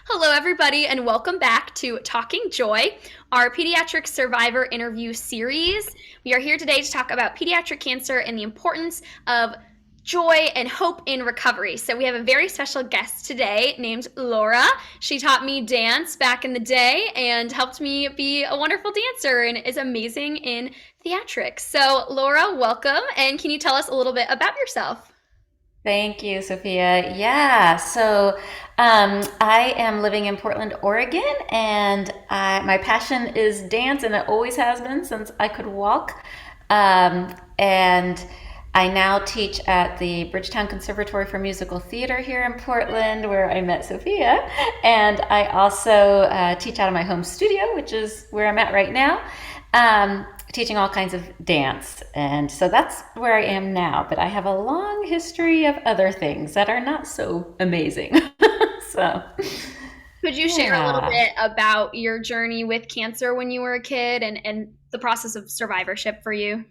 Hello, everybody, and welcome back to Talking Joy, our pediatric survivor interview series. We are here today to talk about pediatric cancer and the importance of joy and hope in recovery. So, we have a very special guest today named Laura. She taught me dance back in the day and helped me be a wonderful dancer and is amazing in theatrics. So, Laura, welcome, and can you tell us a little bit about yourself? Thank you, Sophia. I am living in Portland, Oregon, and my passion is dance, and it always has been since I could walk. And I now teach at the Bridgetown Conservatory for Musical Theater here in Portland, where I met Sophia. And I also teach out of my home studio, which is where I'm at right now. Teaching all kinds of dance. And so that's where I am now. But I have a long history of other things that are not so amazing. So, Could you share a little yeah, bit about your journey with cancer when you were a kid and the process of survivorship for you?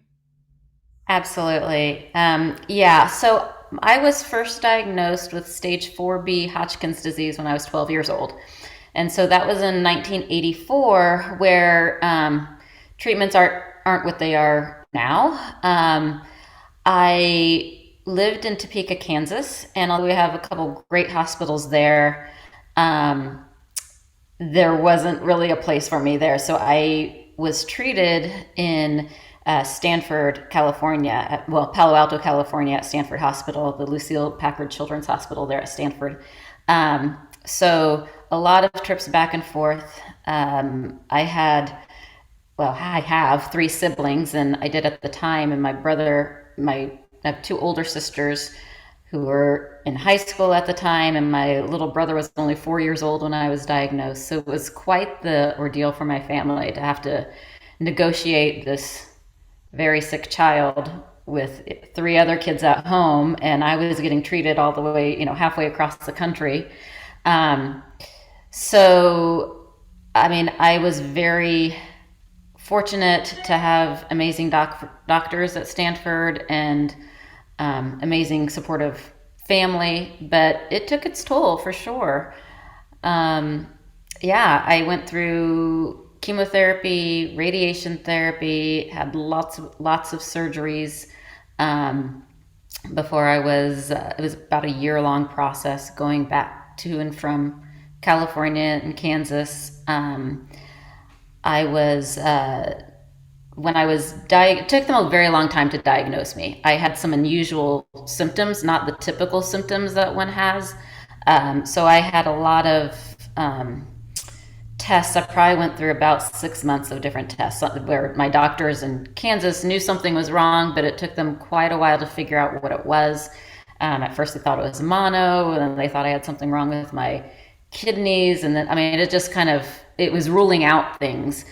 absolutely. So I was first diagnosed with stage 4B Hodgkin's disease when I was 12 years old. And so that was in 1984, where treatments aren't what they are now. I lived in Topeka, Kansas, and although we have a couple great hospitals there, um, there wasn't really a place for me there. So I was treated in Stanford, California, Palo Alto, California, at Stanford Hospital, the Lucille Packard Children's Hospital there at Stanford. So a lot of trips back and forth. I have three siblings, and I did at the time. And I have two older sisters who were in high school at the time, and my little brother was only 4 years old when I was diagnosed. So it was quite the ordeal for my family to have to negotiate this very sick child with three other kids at home, and I was getting treated all the way, halfway across the country. Um, I was very fortunate to have amazing doctors at Stanford and amazing supportive family, but it took its toll for sure. Um, I went through chemotherapy, radiation therapy, had lots of surgeries. Um, Before it was about a year long process going back to and from California and Kansas. I was when I was it took them a very long time to diagnose me. I had some unusual symptoms, not the typical symptoms that one has. So I had a lot of um, tests. I probably went through about 6 months of different tests where my doctors in Kansas knew something was wrong, but it took them quite a while to figure out what it was. At first, they thought it was mono, and then they thought I had something wrong with my kidneys, and then it just it was ruling out things.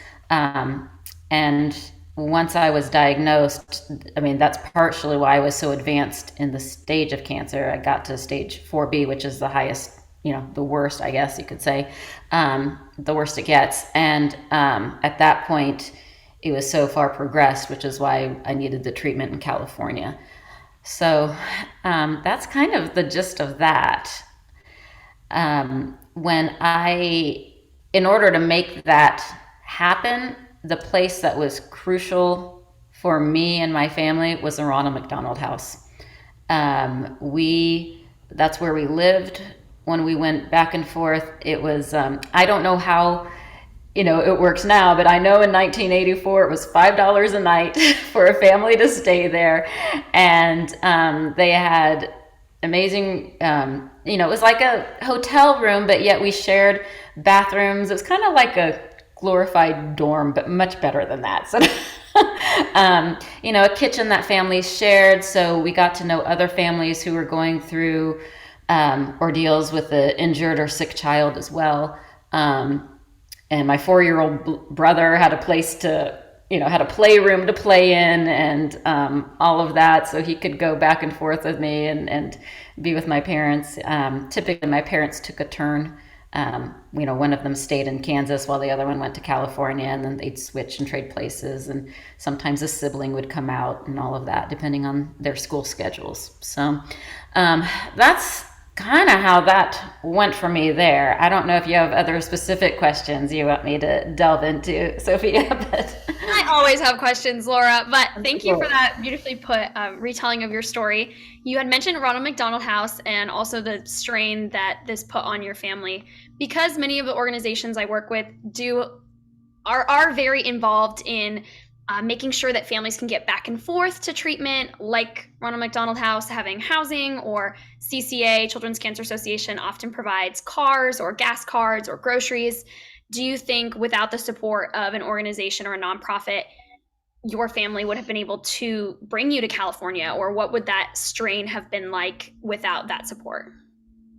And once I was diagnosed, that's partially why I was so advanced in the stage of cancer. I got to stage 4B, which is the highest, the worst, I guess you could say, the worst it gets. And at that point, it was so far progressed, which is why I needed the treatment in California. So that's kind of the gist of that. When I, in order to make that happen, the place that was crucial for me and my family was the Ronald McDonald House. That's where we lived when we went back and forth. It was, I don't know how, it works now, but I know in 1984 it was $5 a night for a family to stay there. And they had amazing, it was like a hotel room, but yet we shared bathrooms. It was kind of like a glorified dorm, but much better than that. So, a kitchen that families shared. So we got to know other families who were going through ordeals with an injured or sick child as well. And my 4-year-old brother had a place to, had a playroom to play in, and all of that, so he could go back and forth with me and be with my parents. Typically, my parents took a turn. One of them stayed in Kansas while the other one went to California, and then they'd switch and trade places. And sometimes a sibling would come out and all of that, depending on their school schedules. So that's kind of how that went for me there. I don't know if you have other specific questions you want me to delve into, Sophia, but I always have questions, Laura, but thank you for cool. that beautifully put retelling of your story. You had mentioned Ronald McDonald House and also the strain that this put on your family. Because many of the organizations I work with are very involved in making sure that families can get back and forth to treatment, like Ronald McDonald House having housing, or CCA, Children's Cancer Association, often provides cars or gas cards or groceries. Do you think without the support of an organization or a nonprofit, your family would have been able to bring you to California, or what would that strain have been like without that support?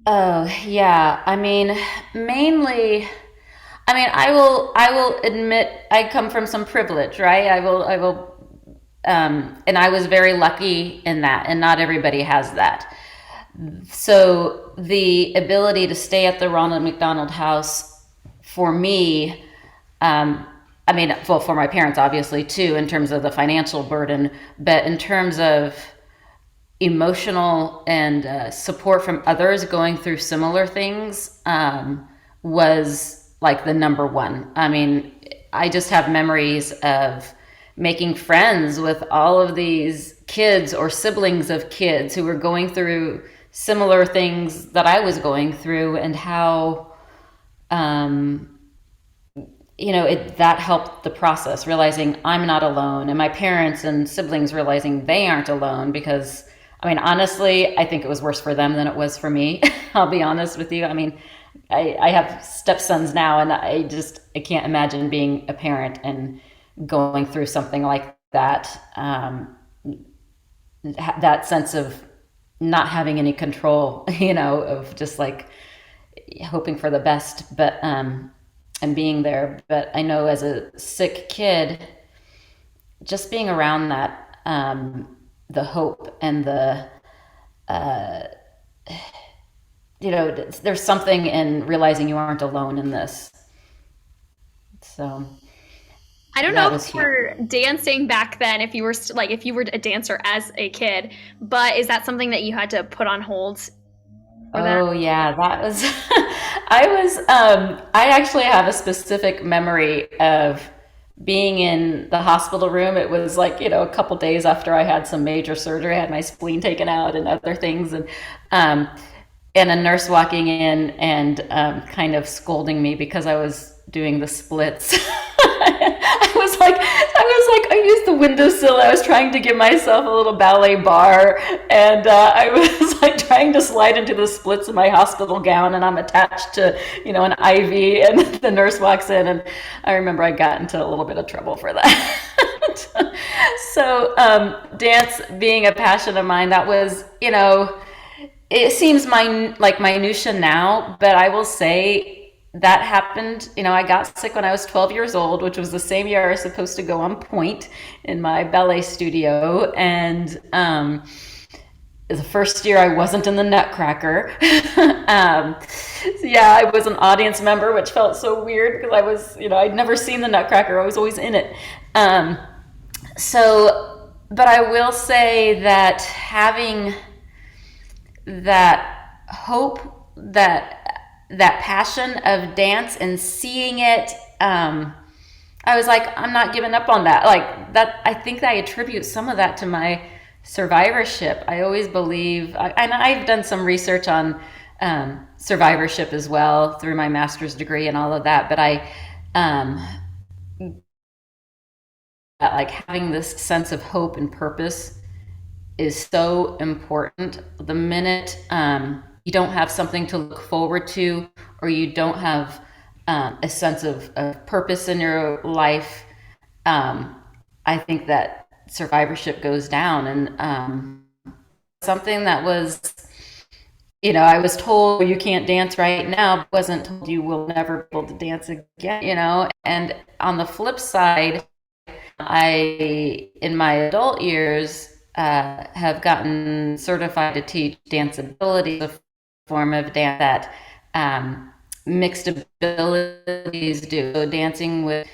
Oh, yeah. I mean, mainly, I mean, I will admit I come from some privilege, right? And I was very lucky in that, and not everybody has that. So the ability to stay at the Ronald McDonald House for me, I mean, well, for my parents, obviously, too, in terms of the financial burden, but in terms of emotional and support from others going through similar things, was like the number one. I mean, I just have memories of making friends with all of these kids or siblings of kids who were going through similar things that I was going through, and how um, that helped the process, realizing I'm not alone, and my parents and siblings realizing they aren't alone. Because, I mean, honestly, I think it was worse for them than it was for me. I'll be honest with you. I mean, I have stepsons now, and I can't imagine being a parent and going through something like that. That sense of not having any control, of just like hoping for the best, but and being there. But I know as a sick kid, just being around that, the hope and the there's something in realizing you aren't alone in this. So I don't know that if was you huge. were dancing back then, if you were like if you were a dancer as a kid, but is that something that you had to put on hold for that? Oh yeah, that was I actually have a specific memory of being in the hospital room. It was like, a couple days after I had some major surgery. I had my spleen taken out and other things, um and a nurse walking in and kind of scolding me because I was doing the splits. I used the windowsill. I was trying to give myself a little ballet bar, and I was like trying to slide into the splits in my hospital gown, and I'm attached to, an IV, and the nurse walks in, and I remember I got into a little bit of trouble for that. So, dance being a passion of mine, that was, it seems like minutia now, but I will say that happened. I got sick when I was 12 years old, which was the same year I was supposed to go on point in my ballet studio. And the first year I wasn't in the Nutcracker. So yeah, I was an audience member, which felt so weird because I was, I'd never seen the Nutcracker. I was always in it. Um, but I will say that having that hope, that passion of dance and seeing it, I was like, I'm not giving up on that. Like that, I think that I attribute some of that to my survivorship. I always believe, and I've done some research on survivorship as well through my master's degree and all of that. But um, like having this sense of hope and purpose is so important. The minute you don't have something to look forward to, or you don't have a sense of purpose in your life, I think that survivorship goes down. And something that was, I was told you can't dance right now, wasn't told you will never be able to dance again, And on the flip side, in my adult years, have gotten certified to teach danceability, a form of dance that mixed abilities do. So dancing with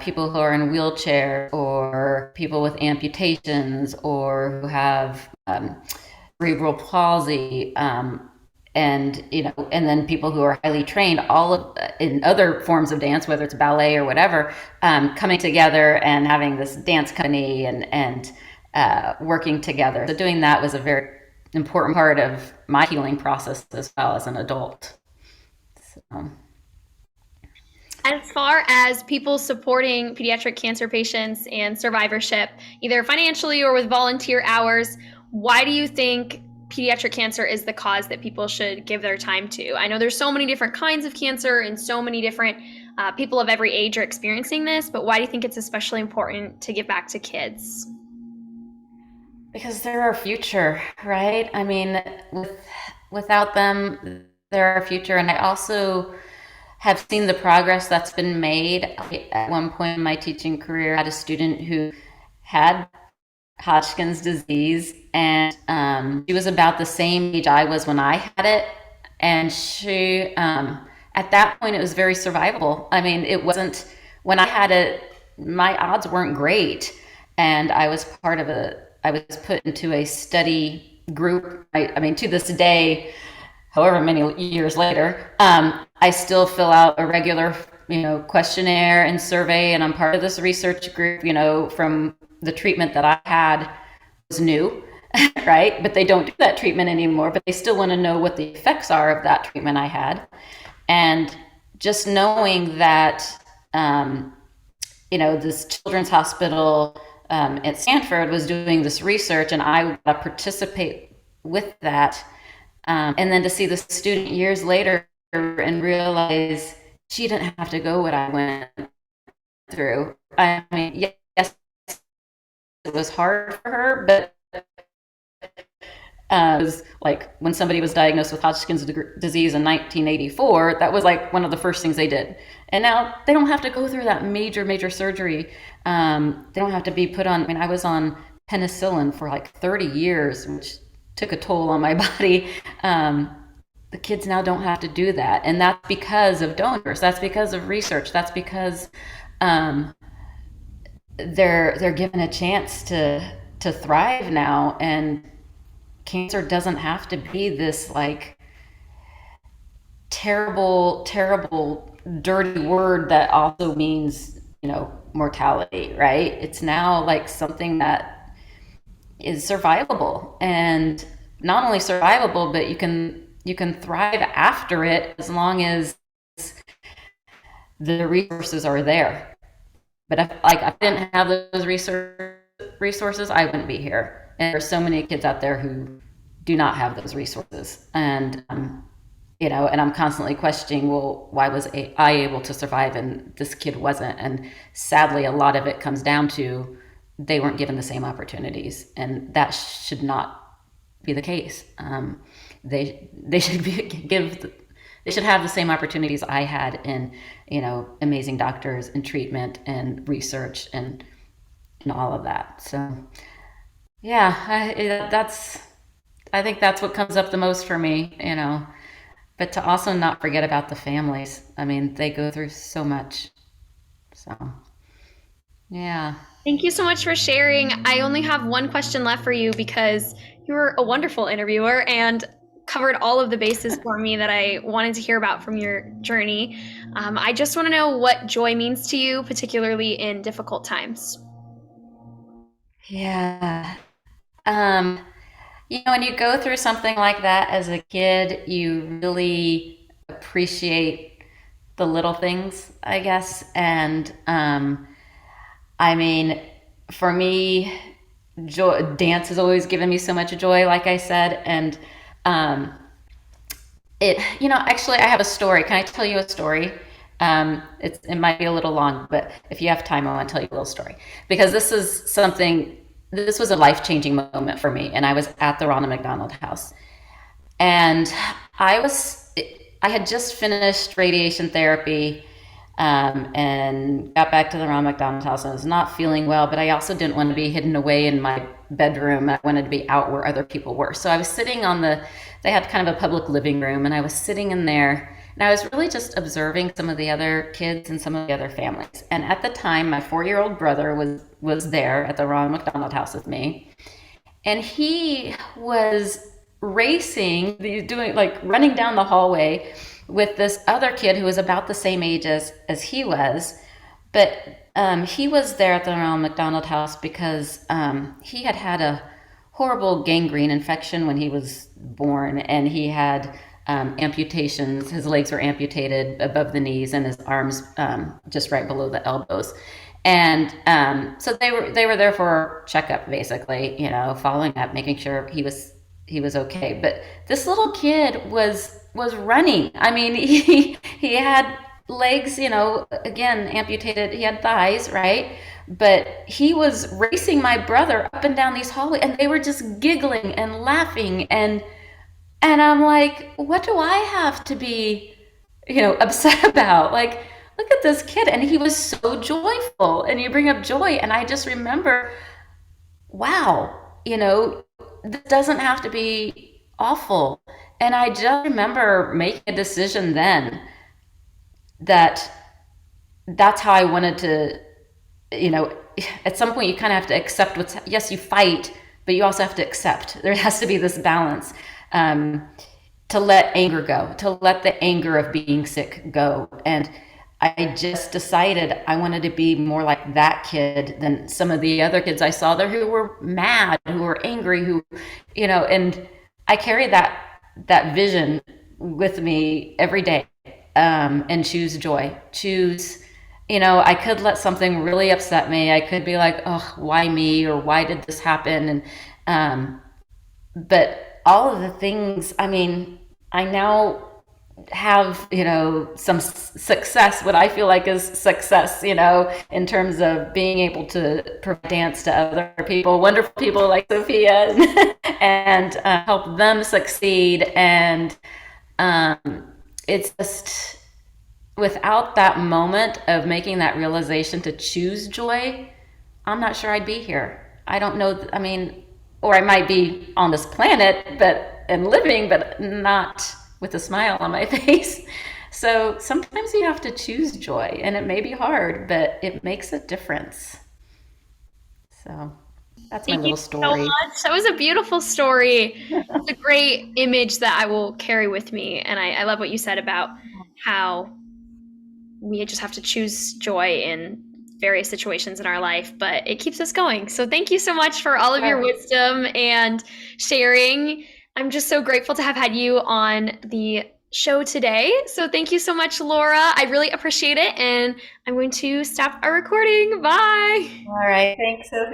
people who are in wheelchairs, or people with amputations, or who have cerebral palsy. and and then people who are highly trained, all of in other forms of dance, whether it's ballet or whatever, coming together and having this dance company and working together. So doing that was a very important part of my healing process as well as an adult. So. As far as people supporting pediatric cancer patients and survivorship, either financially or with volunteer hours, why do you think pediatric cancer is the cause that people should give their time to? I know there's so many different kinds of cancer and so many different people of every age are experiencing this, but why do you think it's especially important to give back to kids? Because they're our future, right? I mean, without them, they're our future. And I also have seen the progress that's been made. At one point in my teaching career, I had a student who had Hodgkin's disease, and she was about the same age I was when I had it. And at that point, it was very survivable. I mean, it wasn't, when I had it, my odds weren't great. And I was put into a study group. I mean, to this day, however many years later, I still fill out a regular, questionnaire and survey, and I'm part of this research group. From the treatment that I had was new, right? But they don't do that treatment anymore. But they still want to know what the effects are of that treatment I had, and just knowing that, this children's hospital at Stanford was doing this research, and I got to participate with that. And then to see the student years later and realize she didn't have to go what I went through. I mean, yes, it was hard for her, but it was like when somebody was diagnosed with Hodgkin's disease in 1984, that was like one of the first things they did. And now they don't have to go through that major surgery. They don't have to be put on, I mean, I was on penicillin for like 30 years, which took a toll on my body. The kids now don't have to do that, and that's because of donors. That's because of research. That's because they're given a chance to thrive now, and cancer doesn't have to be this like terrible, dirty word that also means mortality, right? It's now like something that is survivable, and not only survivable, but you can thrive after it as long as the resources are there. But if I didn't have those resources, I wouldn't be here. And there's so many kids out there who do not have those resources, and and I'm constantly questioning, well, why was I able to survive and this kid wasn't? And sadly, a lot of it comes down to they weren't given the same opportunities, and that should not be the case. They should they should have the same opportunities I had in amazing doctors and treatment and research and all of that. So yeah, I think that's what comes up the most for me. But to also not forget about the families. I mean, they go through so much. So yeah. Thank you so much for sharing. I only have one question left for you because you were a wonderful interviewer and covered all of the bases for me that I wanted to hear about from your journey. I just want to know what joy means to you, particularly in difficult times. Yeah. Um, when you go through something like that as a kid, you really appreciate the little things, I guess. And I mean, for me, dance has always given me so much joy, like I said. And um, actually, I have a story. Can I tell you a story? It might be a little long, but if you have time, I want to tell you a little story because this was a life changing moment for me. And I was at the Ronald McDonald House, and I was, I had just finished radiation therapy, and got back to the Ronald McDonald House. I was not feeling well, but I also didn't want to be hidden away in my bedroom. I wanted to be out where other people were. So I was sitting they had kind of a public living room, and I was sitting in there, and I was really just observing some of the other kids and some of the other families. And at the time, my 4-year-old brother was there at the Ronald McDonald House with me, and he was racing, doing like running down the hallway with this other kid who was about the same age as he was, but he was there at the Ronald McDonald House because he had had a horrible gangrene infection when he was born, and he had amputations. His legs were amputated above the knees, and his arms just right below the elbows. And so they were there for a checkup, basically, following up, making sure he was okay. But this little kid was running. I mean, he had legs, again amputated. He had thighs, right? But he was racing my brother up and down these hallways, and they were just giggling and laughing, and I'm like, what do I have to be, upset about? Like, look at this kid, and he was so joyful. And you bring up joy, and I just remember, wow, this doesn't have to be awful. And I just remember making a decision then that that's how I wanted to, you know, at some point you kind of have to accept yes, you fight, but you also have to accept. There has to be this balance, um, to let anger go, to let the anger of being sick go. And I just decided I wanted to be more like that kid than some of the other kids I saw there who were mad, who were angry, and I carry that vision with me every day, and choose joy. I could let something really upset me. I could be like, oh, why me? Or why did this happen? Um, but all of the things, I mean, I now have, some success, what I feel like is success, in terms of being able to provide dance to other people, wonderful people like Sophia, and help them succeed. And it's just, without that moment of making that realization to choose joy, I'm not sure I'd be here. I don't know. I mean, or I might be on this planet, and living, but not with a smile on my face. So sometimes you have to choose joy, and it may be hard, but it makes a difference. So that's my Thank you little so story. much. That was a beautiful story. It's a great image that I will carry with me. And I love what you said about how we just have to choose joy in various situations in our life, but it keeps us going. So thank you so much for all of your wisdom and sharing. I'm just so grateful to have had you on the show today. So thank you so much, Laura. I really appreciate it. And I'm going to stop our recording. Bye. All right. Thanks, Sophie.